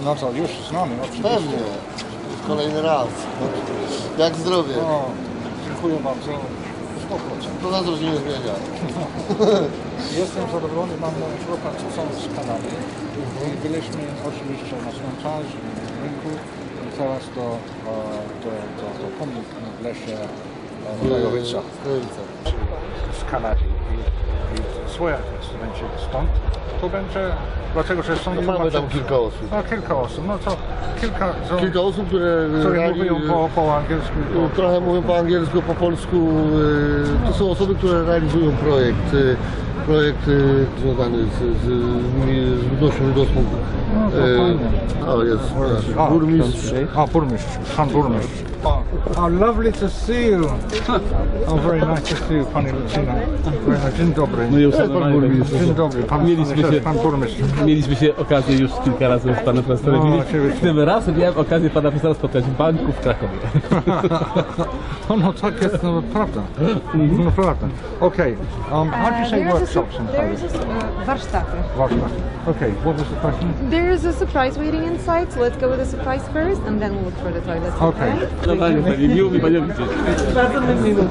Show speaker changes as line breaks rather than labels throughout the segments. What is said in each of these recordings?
No to już znamy, oczywiście.
Pewnie. Kolejny raz. Jak zdrowie?
O, dziękuję bardzo. 100%.
To na to się nie zmienia.
Jestem zadowolony, mam chłopak, co są z Kanady. I byliśmy oczywiście na cmentarzu, na rynku. I teraz do pomnik w lesie Krajowica. Z Kanady. I swoje studenci stąd. To będzie, dlatego że są...
Mamy tam kilka osób.
No kilka osób, no to
kilka osób, które
mówią po angielsku.
Trochę mówią po angielsku, po polsku. To są osoby, które realizują projekt związany z ludnością żydowską.
No to fajnie.
O, jest nasz burmistrz.
Burmistrz, pan burmistrz. Oh, lovely to see you. Oh, very nice to see you, pani Lucina. Dzień dobry.
No i
pan burmistrz.
Dzień dobry, pan burmistrz.
Mieliśmy się okazję już kilka razy z panem profesorem widzieć. Tym razem miałem okazję pana profesora spotkać w banku w Krakowie.
No tak jest, no prawda. No prawda. Okay, how do you say workshops in Polish?
Warsztaty.
Warsztaty. Okay, what was the question?
There is a surprise waiting inside, so let's go with the surprise first and then we'll look for the toilets.
Okay.
No pani, miło mi panią widzieć. Bardzo mi miło.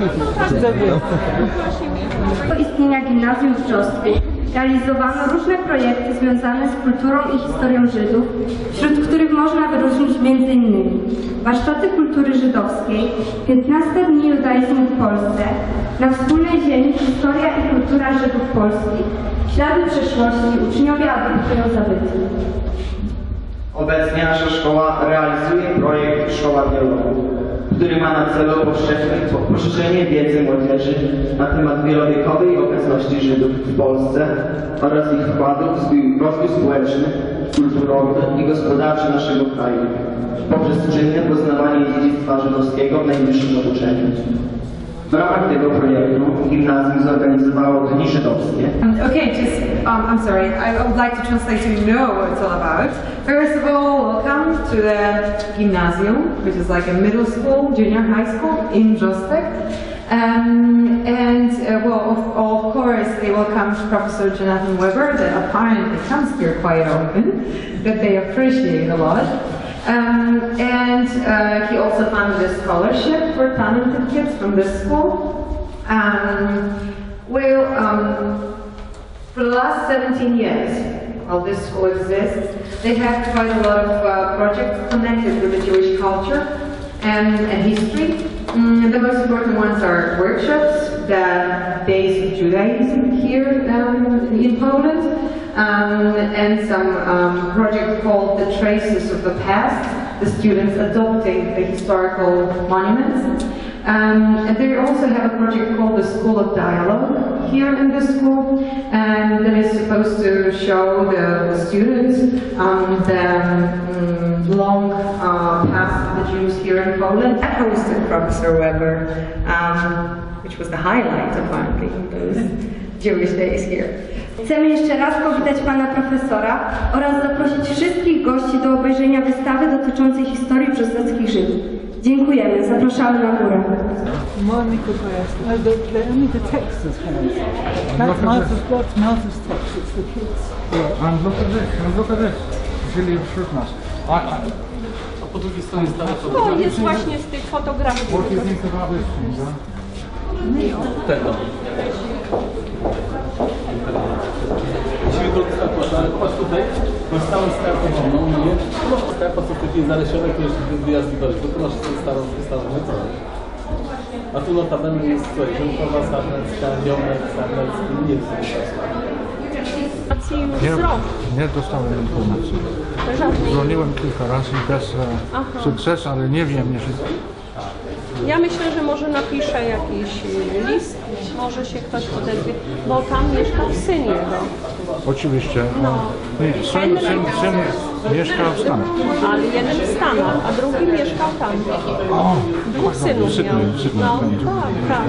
Do istnienia gimnazjum w Brzostku realizowano różne projekty związane z kulturą i historią Żydów, wśród których można wyróżnić m.in. warsztaty kultury żydowskiej, 15 dni judaizmu w Polsce, na wspólnej ziemi historia i kultura Żydów polskich, ślady przeszłości, uczniowie adoptują zabytki.
Obecnie nasza szkoła realizuje projekt Szkoła Dialogu, który ma na celu poszerzenie wiedzy młodzieży na temat wielowiekowej obecności Żydów w Polsce oraz ich wkładu w rozwój społeczny, kulturowy i gospodarczy naszego kraju poprzez czynne poznawanie dziedzictwa żydowskiego w najwyższym uczeniu. W ramach tego projektu gimnazjum zorganizowało Dni Żydowskie.
I'm sorry, I would like to translate so you know what it's all about. First of all, welcome to the gymnasium, which is like a middle school, junior high school in Brzostek. Of course, they welcome Professor Jonathan Webbera, that apparently comes here quite often, that they appreciate a lot. He also funded a scholarship for talented kids from this school. For the last 17 years, while this school exists, they have quite a lot of projects connected with the Jewish culture and history. The most important ones are workshops, the days of Judaism here in Poland, and some project called The Traces of the Past, the students adopting the historical monuments. And they also have a project called the School of Dialogue here in the school, and that is supposed to show the students the long past of the Jews here in Poland. I hosted Professor Weber, which was the highlight apparently in those Jewish days here.
Chcemy jeszcze raz powitać pana profesora oraz zaprosić wszystkich gości do obejrzenia wystawy dotyczącej historii brzosteckich Żydów. Dziękujemy, zapraszamy na górę.
The text is finished. That's Martha's text, it's the kids.
Yeah, and look at this. Julian Fruitmas.
Po drugiej stronie stare
To jest właśnie z tych fotografii.
What do you think about this thing,
Tego. Ale popatrz tutaj, masz całą skarpę wolną, nie? Skarpa są takie zalesione, to już wyjazd widać, bo tu masz starą metodę. A tu notabene jest coś, żółtowa, sarnecka, ziomek, sarnecki, nie jest
Nie dostałem informacji. Dzwoniłem kilka razy bez sukcesu, ale nie wiem jeszcze.
Ja myślę, że może napiszę jakiś list, może się ktoś odezwie, bo tam mieszka syn jego.
Oczywiście.
No.
Syn mieszkał w Stanach.
Ale jeden w Stanach, a drugi mieszkał tam. Dwóch synów miał. No, tak.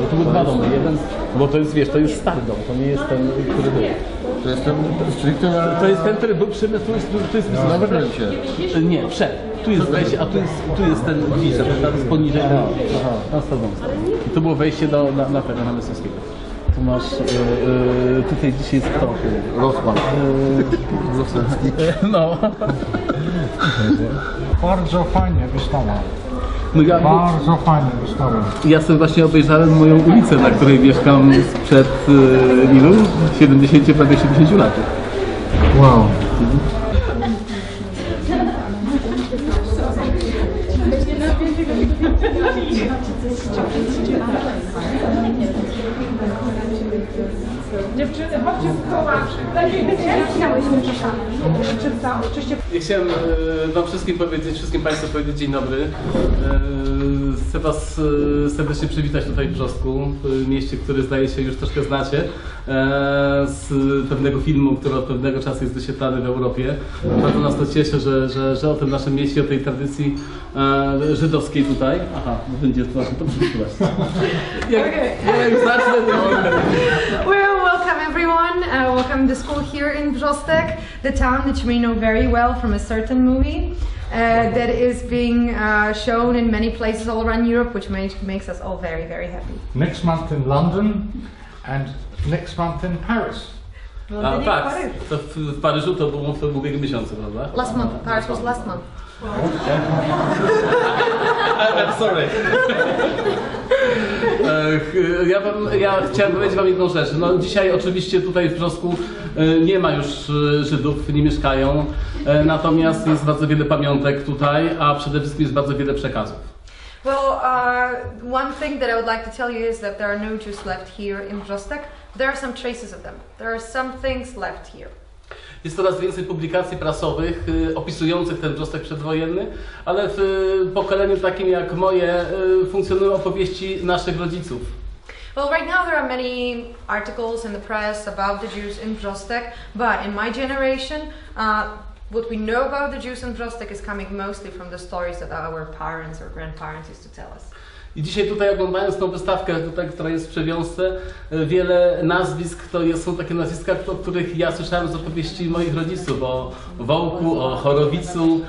Bo tu były dwa domy, jeden, bo to jest, wiesz, to jest stary dom, to nie jest ten, który był.
To jest ten stricte na...
To jest ten, który był przy mnie, tu jest
na wewnętrznie.
Nie, przed. Tu jest wejście, a tu jest ten widzisz, tam jest poniżej na Stadom. I to było wejście na tego, na Mysłowskiego. tu masz, tutaj dzisiaj jest kto?
Rosman. Brzostecki.
No.
Bardzo fajnie wystawa.
No ja,
Bardzo fajnie wystawa.
ja sobie właśnie obejrzałem moją ulicę, na której mieszkam sprzed ilu? 70, prawie 70 lat.
Wow.
Dziewczyny, chodźcie w kołaczy.
Ja chciałem wam wszystkim powiedzieć, wszystkim Państwu powiedzieć dzień dobry. Chcę Was serdecznie przywitać tutaj w Brzostku, w mieście, które zdaje się już troszkę znacie, z pewnego filmu, który od pewnego czasu jest wyświetlany w Europie. Bardzo nas to cieszy, że o tym naszym mieście, o tej tradycji żydowskiej tutaj. Aha, będzie to przyszłość. Jak zacznę, to
Well, welcome everyone. Welcome to school here in Brzostek, the town that you may know very well from a certain movie that is being shown in many places all around Europe, which makes us all very, very happy.
Next month in London and next month in Paris.
A, tak, to w Paryżu to było w ubiegłym miesiącu, prawda?
Last month. Paris was last month.
I'm sorry. Ja chciałem powiedzieć Wam jedną rzecz. No, dzisiaj oczywiście tutaj w Brzostku nie ma już Żydów, nie mieszkają, natomiast jest bardzo wiele pamiątek tutaj, a przede wszystkim jest bardzo wiele przekazów.
Well, one thing that I would like to tell you is that there are no Jews left here in Brzostek. There are some traces of them. There are some things left here.
Jest coraz więcej publikacji prasowych opisujących ten Brzostek przedwojenny, ale w pokoleniu takim jak moje funkcjonują opowieści naszych rodziców.
Well, right now there are many articles in the press about the Jews in Brzostek, but in my generation, what we know about the Jews in Brzostek is coming mostly from the stories that our parents or grandparents used to tell us.
I dzisiaj tutaj oglądając tą wystawkę, tutaj, która jest w przewiązce, wiele nazwisk to są takie nazwiska, o których ja słyszałem z opowieści moich rodziców, o Wołku, o Chorowicu,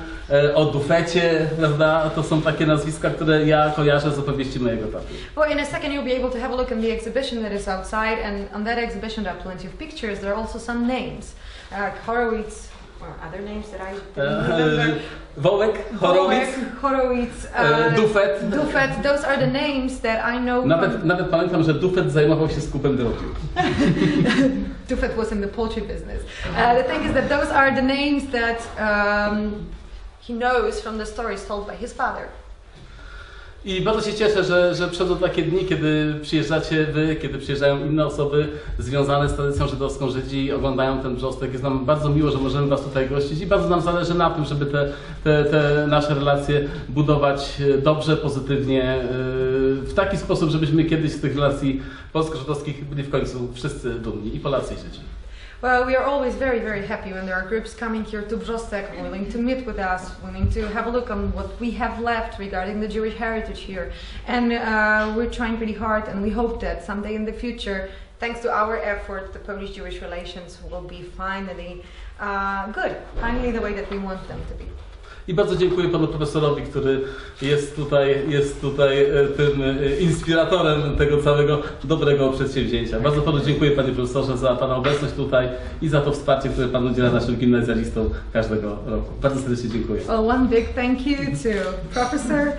o Dufecie, prawda? To są takie nazwiska, które ja kojarzę z opowieści mojego taty.
Well, in a second you'll be able to have a look at the exhibition that is outside, and on that exhibition there are plenty of pictures. There are also some names, Horowitz, or other names that I didn't remember.
Wołek,
Horowitz, Dufet, those are the names that I know.
Nawet pamiętam, że Dufet zajmował się skupem drobiu.
Dufet was in the poultry business. The thing is that those are the names that he knows from the stories told by his father.
I bardzo się cieszę, że przychodzą takie dni, kiedy przyjeżdżacie wy, kiedy przyjeżdżają inne osoby związane z tradycją żydowską, Żydzi i oglądają ten Brzostek. Jest nam bardzo miło, że możemy Was tutaj gościć i bardzo nam zależy na tym, żeby te nasze relacje budować dobrze, pozytywnie, w taki sposób, żebyśmy kiedyś z tych relacji polsko-żydowskich byli w końcu wszyscy dumni, i Polacy, i Żydzi.
Well, we are always very, very happy when there are groups coming here to Brzostek, willing to meet with us, willing to have a look on what we have left regarding the Jewish heritage here. And we're trying pretty hard, and we hope that someday in the future, thanks to our effort, the Polish-Jewish relations will be finally good, finally the way that we want them to be.
I bardzo dziękuję panu profesorowi, który jest tutaj tym inspiratorem tego całego dobrego przedsięwzięcia. Bardzo panu dziękuję, panie profesorze, za pana obecność tutaj i za to wsparcie, które pan udziela naszym gimnazjalistom każdego roku. Bardzo serdecznie dziękuję.
Well, one big thank you to Professor,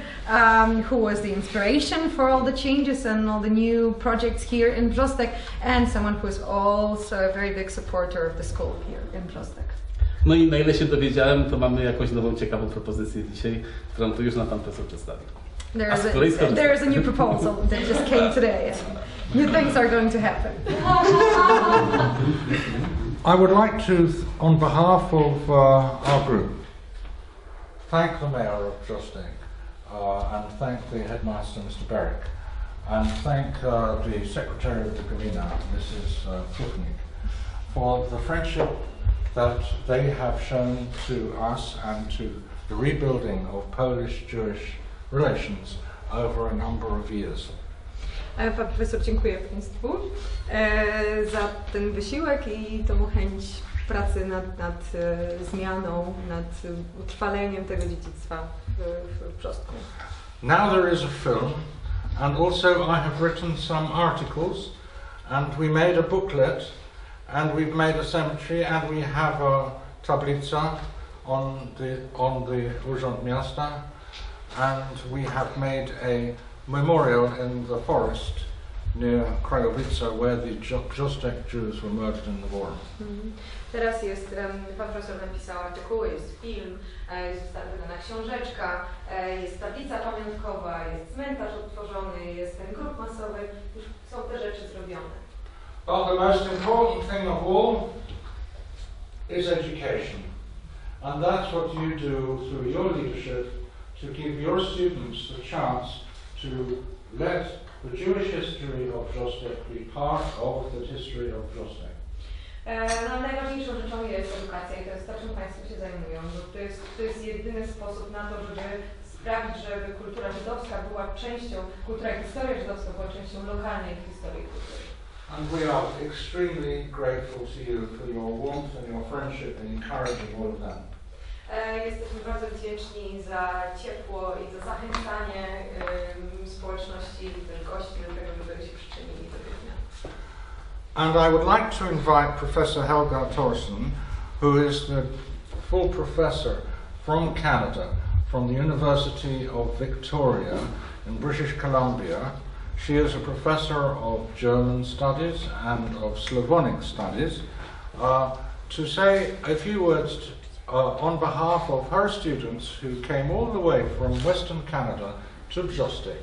who was the inspiration for all the changes and all the new projects here in Brzostek, and someone who is also a very big supporter of the school here in Brzostek.
No i na ile się dowiedziałem, to mamy jakąś nową, ciekawą propozycję dzisiaj, którą tu już nam pan profesor przedstawił.
There is a new proposal that just came today. New things are going to happen.
I would like to, on behalf of our group, thank the Mayor of Brzostek and thank the Headmaster, Mr. Berwick, and thank the Secretary of the Gmina, Mrs. Flutnik, for the friendship that they have shown to us and to the rebuilding of Polish-Jewish relations over a number of years.
Pan profesor dziękuję Państwu za ten wysiłek i tą chęć pracy nad zmianą, nad utrwaleniem tego dziedzictwa w Brzostku.
Now there is a film, and also I have written some articles and we made a booklet, and we've made a cemetery, and we have a tablica on the Urząd Miasta, and we have made a memorial in the forest near Krajowice, where the Brzostek Jews were murdered in the war.
Teraz jest, pan profesor napisał artykuły, jest film, jest wystawiona książeczka, jest tablica pamiątkowa, jest cmentarz odtworzony, jest ten grób masowy, już są te rzeczy zrobione.
But the most important thing of all is education. And that's what you do through your leadership, to give your students the chance to let the Jewish history of Brzostek be part of the history of Brzostek.
No, najważniejszą rzeczą jest edukacja i to jest to, czym Państwo się zajmują, bo to jest jedyny sposób na to, żeby sprawić, żeby kultura żydowska była częścią, kultura i historia żydowska była częścią lokalnej historii kultury.
And we are extremely grateful to you for your warmth and your friendship in encouraging all of that.
Jesteśmy bardzo wdzięczni za ciepło i za zachęcanie społeczności i też gości do tego, żeby się przyczynili do tych zmian.
And I would like to invite Professor Helga Thorsen, who is the full professor from Canada, from the University of Victoria in British Columbia. She is a professor of German studies and of Slavonic studies, to say a few words on behalf of her students who came all the way from Western Canada to Brzostek,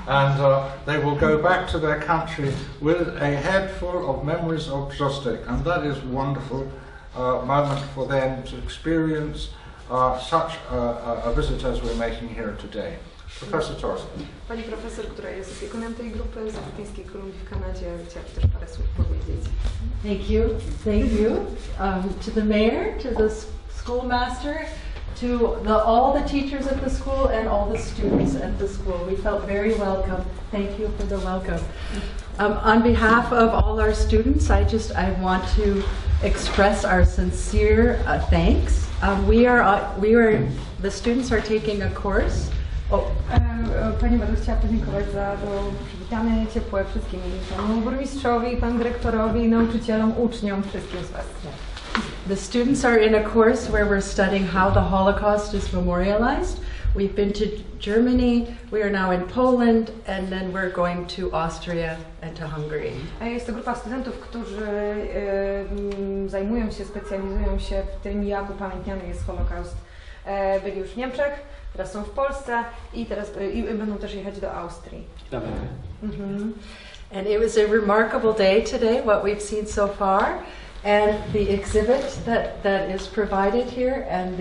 and they will go back to their country with a head full of memories of Brzostek, and that is a wonderful moment for them to experience such a visit as we're making here today. Professor Thorsen.
Pani profesor, która jest opiekunem tej grupy z Brytyjskiej Kolumbii w Kanadzie, chciałaby też parę słów powiedzieć.
Thank you. To the mayor, to the schoolmaster, to all the teachers at the school and all the students at the school. We felt very welcome. Thank you for the welcome. On behalf of all our students, I want to express our sincere thanks. The students are taking a course.
Pani bardzo chciała podziękować za to przywitanie ciepłe wszystkim panu burmistrzowi, panu dyrektorowi, nauczycielom, uczniom, wszystkim z was.
The students are in a course where we're studying how the Holocaust is memorialized. We've been to Germany, we are now in Poland, and then we're going to Austria and to Hungary.
Jest to grupa studentów, którzy specjalizują się w tym, jak upamiętniany jest Holokaust. Byli już w Niemczech, teraz są w Polsce i będą też jechać do Austrii.
And it was a remarkable day today, what we've seen so far. And the exhibit that is provided here, and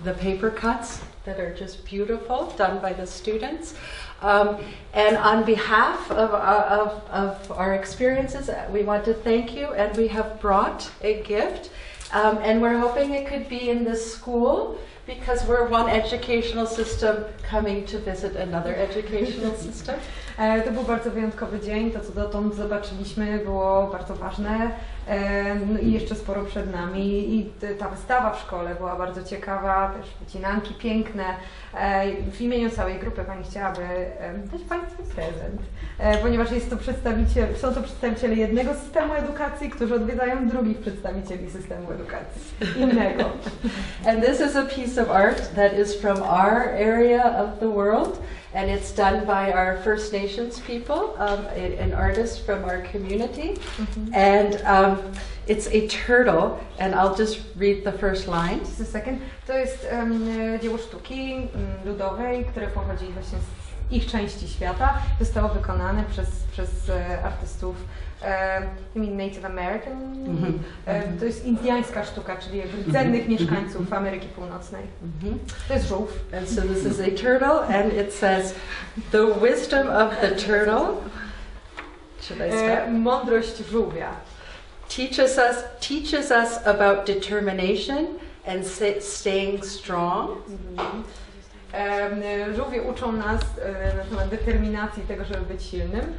the paper cuts that are just beautiful, done by the students. And on behalf of our experiences, we want to thank you, and we have brought a gift. And we're hoping it could be in this school, because we're one educational system coming to visit another educational system.
To był bardzo wyjątkowy dzień, to co dotąd zobaczyliśmy było bardzo ważne, no i jeszcze sporo przed nami i ta wystawa w szkole była bardzo ciekawa, też wycinanki piękne. W imieniu całej grupy Pani chciałaby dać Państwu prezent, ponieważ są to przedstawiciele jednego systemu edukacji, którzy odwiedzają drugich przedstawicieli systemu edukacji innego.
And this is a piece of art that is from our area of the world. And it's done by our First Nations people, an artist from our community. And it's a turtle, and I'll just read the first line.
Just a second. To jest dzieło sztuki ludowej, które pochodzi właśnie z ich części świata. Zostało wykonane przez artystów Native American. To jest indyjska sztuka, czyli rdzennych mieszkańców Ameryki Północnej. To jest żółw.
And so this is a turtle, and it says, the wisdom of the turtle. Should I start?
Mądrość żółwia.
Teaches us about determination and staying strong.
Żółwie uczą nas na temat determinacji tego, żeby być silnym.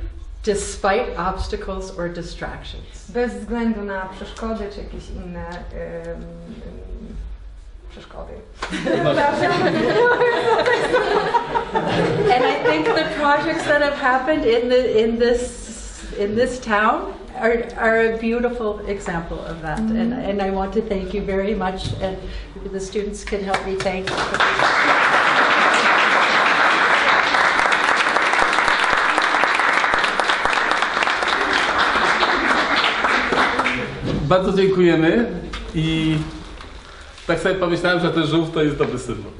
Despite obstacles or distractions.
Bez względu na przeszkody czy jakieś inne przeszkody.
And I think the projects that have happened in this in this town are a beautiful example of that. And I want to thank you very much, and the students can help me thank you.
Bardzo dziękujemy i tak sobie pomyślałem, że ten żółw to jest dobry symbol.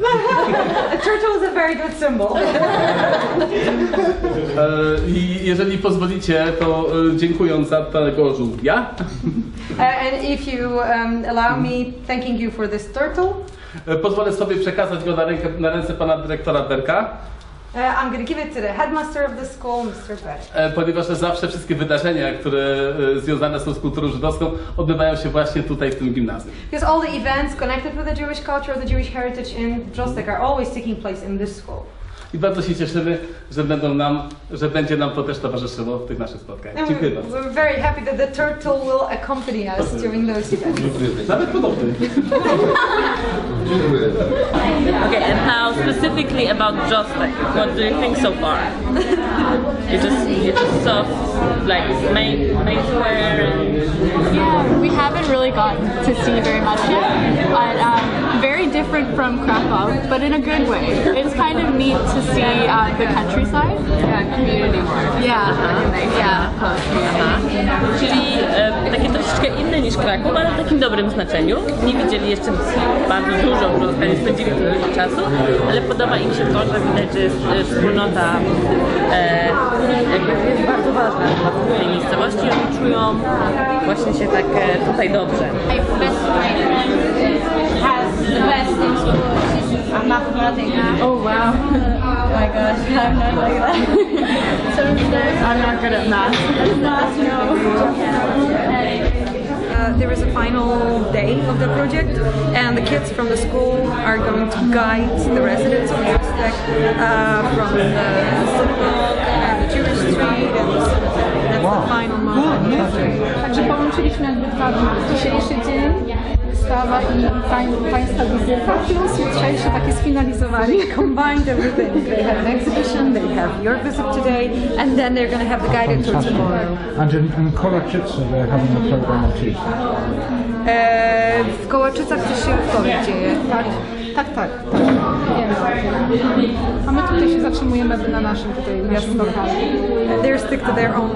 A turtle is a very good symbol.
I jeżeli pozwolicie, to dziękując za tego żółwia.
And if you allow me thanking you for this turtle,
pozwolę sobie przekazać go na ręce pana dyrektora Berka.
I'm going to give it to the headmaster of the school, Mr. Beck.
Ponieważ zawsze wszystkie wydarzenia, które związane są z kulturą żydowską, odbywają się właśnie tutaj w tym gimnazjum.
Because all the events connected with the Jewish culture, the Jewish heritage in Brzostek are always taking place in this school.
I bardzo się cieszymy, że będzie nam to też towarzyszyło w tych naszych spotkaniach. Dziękuję bardzo.
We're very happy that the turtle will accompany us during those events.
Nawet podobny.
Okay, and now specifically about Brzostek, what do you think so far? You just saw like main square.
Yeah, we haven't really gotten to see very much yet. But, very different from Krakow, but in a good way. It's kind of neat to see the countryside. Yeah, community more. Yeah,
Czyli takie troszeczkę inne niż Kraków, ale w takim dobrym znaczeniu. Nie widzieli jeszcze bardzo dużo, bo nie spędzili tu dużo czasu, ale podoba im się to, że widać, że jest wspólnota jakby jest bardzo ważna w tej miejscowości i oni czują właśnie się tak tutaj dobrze.
The best in school is mathematics.
Oh wow.
Oh my gosh, I'm not like that. So
I'm not good at math.
There is a final day of the project, and the kids from the school are going to guide the residents of Brzostek from the synagogue and the Jewish street and the cemetery. That's the final moment of the project.
Także połączyliśmy jakby dzisiejszy dzień, wystawa i Państwa wizyta, plus jutrzejsze takie sfinalizowanie.
Combined everything. They have an exhibition, they have your visit today, and then they're going to have the guided tour tomorrow.
And in Koloczyce they're having a program on Tuesday.
W Kołaczycach też się wtorek dzieje.
Tak. A my tutaj się zatrzymujemy na naszym tutaj lokalu.
They stick to their own.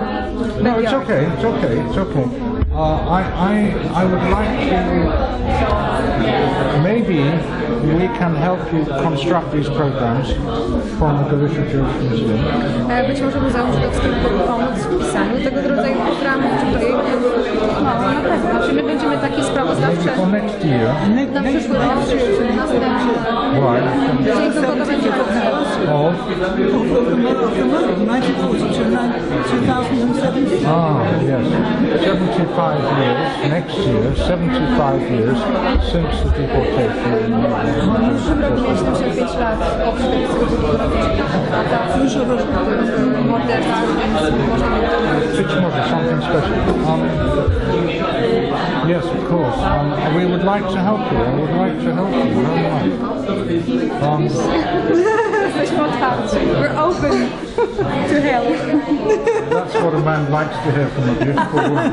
No, it's okay. I would like to, maybe we can help you construct these programs from the Jewish Museum.
Być może Muzeum Żydowskie mógłby pomóc w pisaniu tego rodzaju programów czy projektów.
No, na pewno. Znaczy my będziemy takie sprawozdawcze
For next year.
na przyszły rok, następny.
Right.
Dzień kogo będzie
Of? Yes. 75 years, next year, 75 years since the deportation.
W przyszłym roku 75 lat od
Być może something special. Yes, of course. We would like to help you. I would like to help you very much.
Jesteśmy otwarci.
We're open to help.
That's what a man likes to hear from a beautiful woman.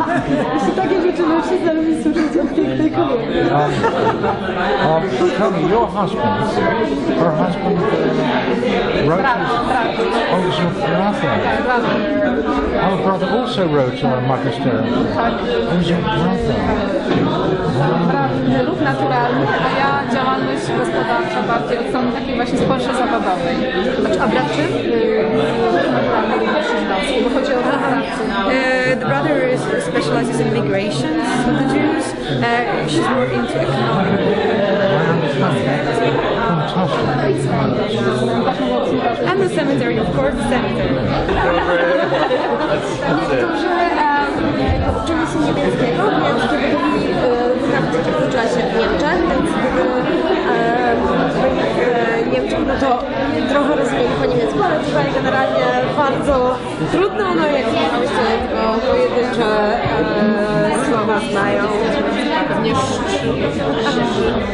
Jeśli takie rzeczy mężczyzna lubi słyszeć od pięknej kobiety.
Tell me, your husband, her husband wrote oh, it's your brother. Our brother also wrote a magisterium. Who's your brother?
Brat ruch naturalny, a ja działalność gospodarcza bardziej od strony takiej właśnie społecznej zawodowej.
A brat czym?
Bo chodzi o
the brother specializes in migrations of the Jews. She's more into economic and the cemetery, of course, the cemetery.
Uczyli się niemieckiego, niemieckie byli w czasie w Niemczech, więc Niemczech no to trochę rozumieli po niemiecku, ale tutaj generalnie
bardzo trudno, no jak oczywiście tylko pojedyncze słowa znają.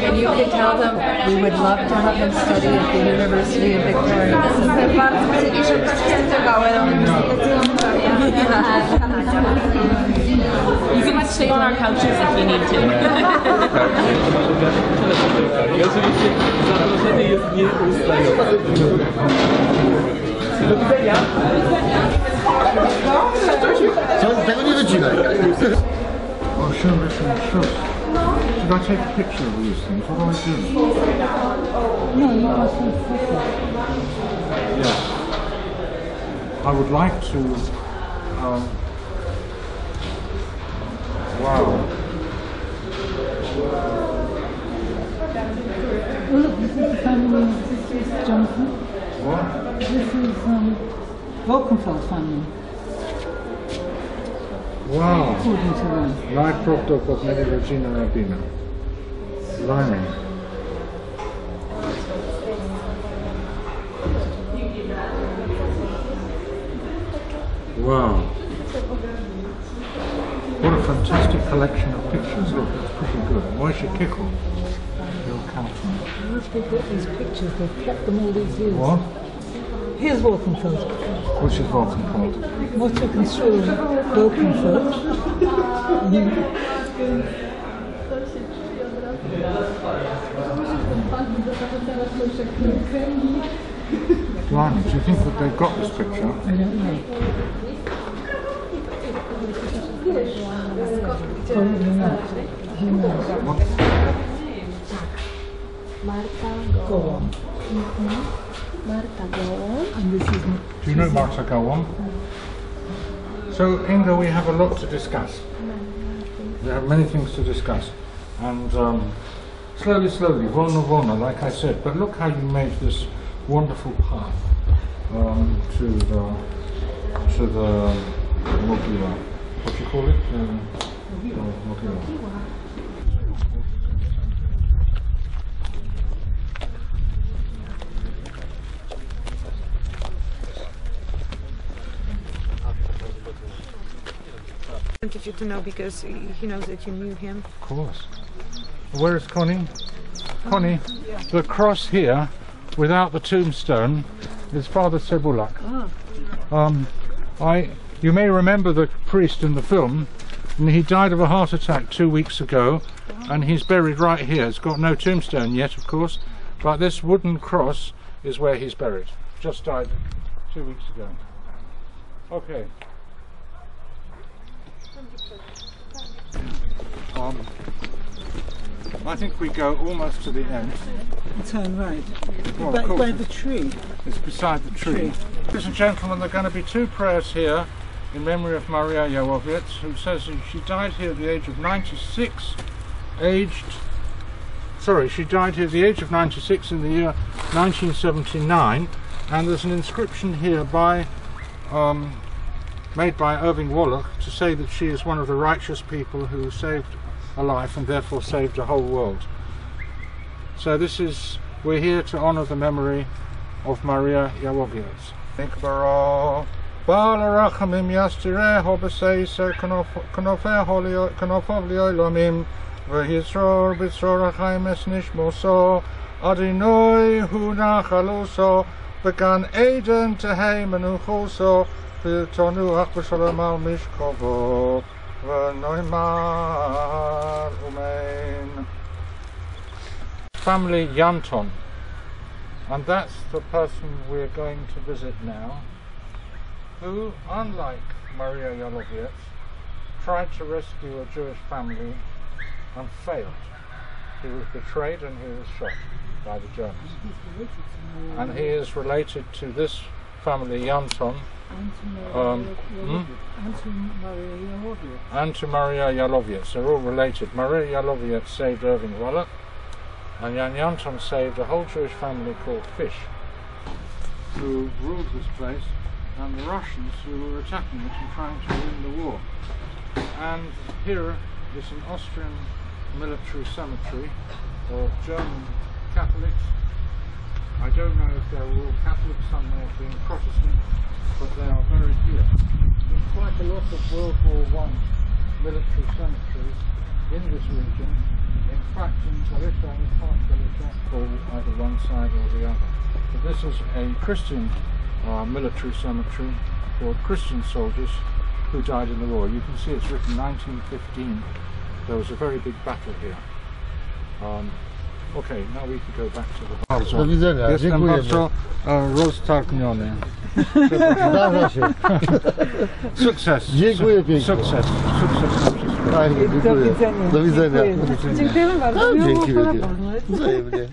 And you could tell them we would love to have them study at the University of Victoria.
Bardzo chcieli, żebyście studiowały na Uniwersytecie
You can stay on our couches if you need to.
I oczywiście zaproszenie jest nieustające. Do widzenia!
Tego nie wycinaj.
Oh, sure, sure. Should I take a picture of these things? What do I do?
No, not as a photo.
Yes. I would like to. Wow.
Oh, look, this is the family. This is Jonathan.
What?
This is Wolkenfeld family.
Wow.
According to them.
Live prof of Mary Regina Albina. Blimey. Wow. What a fantastic collection of pictures. Look, that's pretty good. Moishe Kickel. Your captain.
Once they've got these pictures, they've kept them all these years.
What?
Here's Wolkenfeld.
Which is Wolkenfeld?
What you can show is Wolkenfeld.
Blimey, do you think that they've got this picture?
I don't know. Probably not. Who knows?
What?
Go on. And this is
Do you know Marta Gawon? So, Inga, we have a lot to discuss. We have many things to discuss. And slowly, volna, like I said. But look how you made this wonderful path to the Mogila. What do you call it? Mogila.
I wanted you to know because he knows that you knew him.
Of course. Where is Connie? Connie, the cross here, without the tombstone, is Father Sebulak. You may remember the priest in the film, and he died of a heart attack 2 weeks ago, and he's buried right here. It's got no tombstone yet, of course, but this wooden cross is where he's buried. Just died 2 weeks ago. Okay. I think we go almost to the end.
turn right.
Well,
by the tree.
It's beside the tree. Ladies and gentlemen, there are going to be two prayers here in memory of Maria Jałowiec, who says she died here at the age of 96, she died here at the age of 96 in the year 1979, and there's an inscription here by made by Irving Wallach to say that she is one of the righteous people who saved a life and therefore saved a whole world. So we're here to honour the memory of Maria Jałowiec. Nikbaro Balarachamim Yastire Hobaseisa Kanofov Liolomim Vahisror Bitzorachim Esnishmoso Adinoi Hunachaluso Began Aiden Tehemanuchoso Tonu Akbashalam Mishkovo Vanoimar Umain. Family Yanton, and that's the person we're going to visit now, who, unlike Maria Jałowiec, tried to rescue a Jewish family and failed. He was betrayed and he was shot by the Germans. And he is related to this family Yanton and to Maria Jałowiec. They're all related. Maria Jałowiec saved Irving Wallach, and Jan Yanton saved a whole Jewish family called Fish, who ruled this place, and the Russians who were attacking it and trying to win the war. And here is an Austrian military cemetery of German Catholics. I don't know if they're all Catholic, some may have been Protestant, but they are very dear. There's quite a lot of World War I military cemeteries in this region. In fact, in Galicia, in South Galicia, or either one side or the other. But this is a Christian military cemetery for Christian soldiers who died in the war. You can see it's written 1915. There was a very big battle here. Okay, now we can go back to the bardzo.
Do widzenia,
Jestem
dziękujemy.
bardzo roztargniony.
Zdarza się.
Sukces.
Dziękuję pięknie.
Sukces. Sukces na wszystko.
Fajnie, dziękuję. Do widzenia.
Dziękujemy bardzo.
Dzięki wielkie. Wzajemnie.